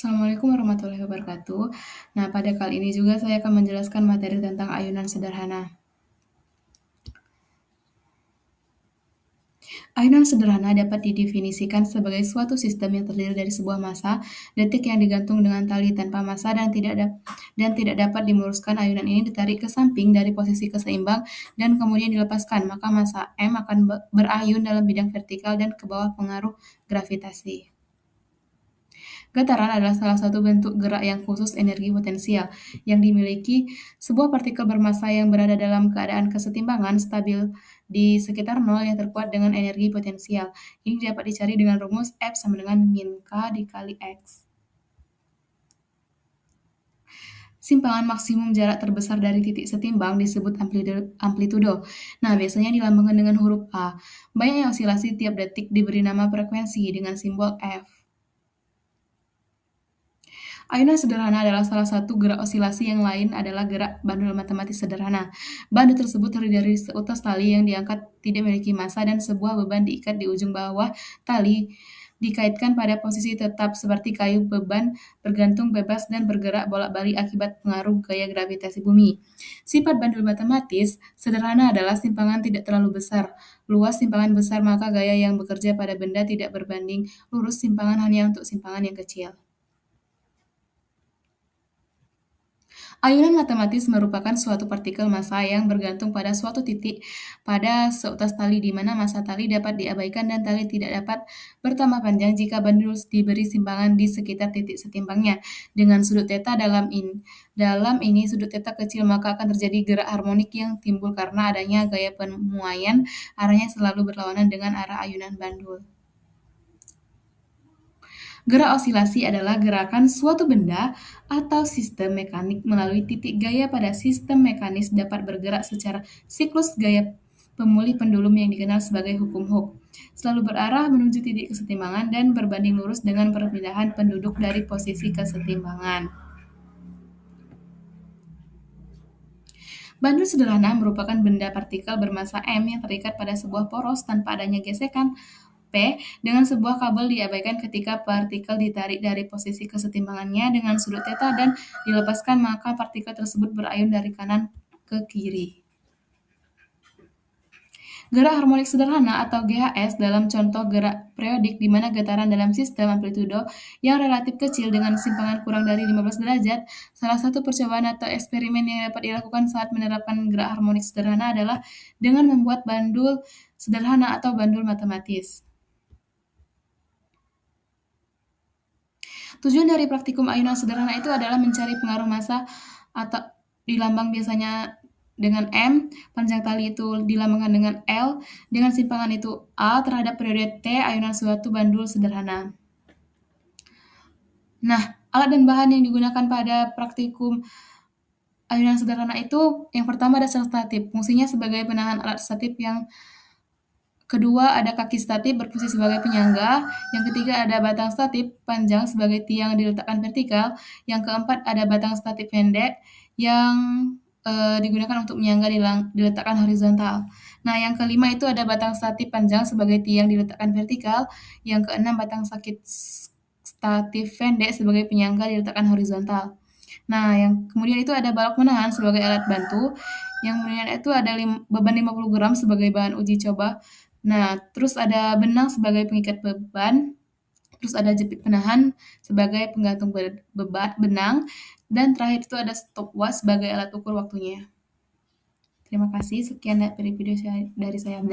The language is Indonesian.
Assalamualaikum warahmatullahi wabarakatuh. Nah, pada kali ini juga saya akan menjelaskan materi tentang ayunan sederhana. Ayunan sederhana dapat didefinisikan sebagai suatu sistem yang terdiri dari sebuah massa, detik yang digantung dengan tali tanpa massa dan tidak dapat dimuruskan. Ayunan ini ditarik ke samping dari posisi keseimbang dan kemudian dilepaskan, maka massa M akan berayun dalam bidang vertikal dan ke bawah pengaruh gravitasi. Getaran adalah salah satu bentuk gerak yang khusus energi potensial yang dimiliki sebuah partikel bermassa yang berada dalam keadaan kesetimbangan stabil di sekitar nol yang terkuat dengan energi potensial. Ini dapat dicari dengan rumus F sama dengan min K dikali X. Simpangan maksimum jarak terbesar dari titik setimbang disebut amplitudo. Nah, biasanya dilambangkan dengan huruf A. Banyaknya osilasi tiap detik diberi nama frekuensi dengan simbol F. Ayunan sederhana adalah salah satu gerak osilasi. Yang lain adalah gerak bandul matematis sederhana. Bandul tersebut terdiri dari seutas tali yang diangkat tidak memiliki massa dan sebuah beban diikat di ujung bawah tali dikaitkan pada posisi tetap seperti kayu. Beban bergantung bebas dan bergerak bolak-balik akibat pengaruh gaya gravitasi bumi. Sifat bandul matematis sederhana adalah simpangan tidak terlalu besar. Luas simpangan besar, maka gaya yang bekerja pada benda tidak berbanding lurus simpangan hanya untuk simpangan yang kecil. Ayunan matematis merupakan suatu partikel massa yang bergantung pada suatu titik pada seutas tali, di mana massa tali dapat diabaikan dan tali tidak dapat bertambah panjang jika bandul diberi simpangan di sekitar titik setimbangnya. Dengan sudut theta dalam ini sudut theta kecil, maka akan terjadi gerak harmonik yang timbul karena adanya gaya pemuaian. Arahnya selalu berlawanan dengan arah ayunan bandul. Gerak osilasi adalah gerakan suatu benda atau sistem mekanik melalui titik gaya pada sistem mekanis dapat bergerak secara siklus gaya pemulih pendulum yang dikenal sebagai hukum Hooke, selalu berarah menuju titik kesetimbangan dan berbanding lurus dengan perpindahan penduduk dari posisi kesetimbangan. Bandul sederhana merupakan benda partikel bermassa M yang terikat pada sebuah poros tanpa adanya gesekan P dengan sebuah kabel diabaikan ketika partikel ditarik dari posisi kesetimbangannya dengan sudut theta dan dilepaskan, maka partikel tersebut berayun dari kanan ke kiri. Gerak harmonik sederhana atau GHS dalam contoh gerak periodik di mana getaran dalam sistem amplitudo yang relatif kecil dengan simpangan kurang dari 15 derajat. Salah satu percobaan atau eksperimen yang dapat dilakukan saat menerapkan gerak harmonik sederhana adalah dengan membuat bandul sederhana atau bandul matematis. Tujuan dari praktikum ayunan sederhana itu adalah mencari pengaruh massa atau dilambang biasanya dengan M, panjang tali itu dilambangkan dengan L, dengan simpangan itu A terhadap periode T, ayunan suatu bandul sederhana. Nah, alat dan bahan yang digunakan pada praktikum ayunan sederhana itu yang pertama ada statif, fungsinya sebagai penahan alat statif. Yang kedua ada kaki statif berfungsi sebagai penyangga. Yang ketiga ada batang statif panjang sebagai tiang diletakkan vertikal. Yang keempat ada batang statif pendek yang digunakan untuk menyangga diletakkan horizontal. Nah, yang kelima itu ada batang statif panjang sebagai tiang diletakkan vertikal. Yang keenam batang statif pendek sebagai penyangga diletakkan horizontal. Nah, yang kemudian itu ada balok menahan sebagai alat bantu. Yang kemudian itu ada beban 50 gram sebagai bahan uji coba. Nah, terus ada benang sebagai pengikat beban, terus ada jepit penahan sebagai penggantung benang, dan terakhir itu ada stopwatch sebagai alat ukur waktunya. Terima kasih, sekian dari video dari saya.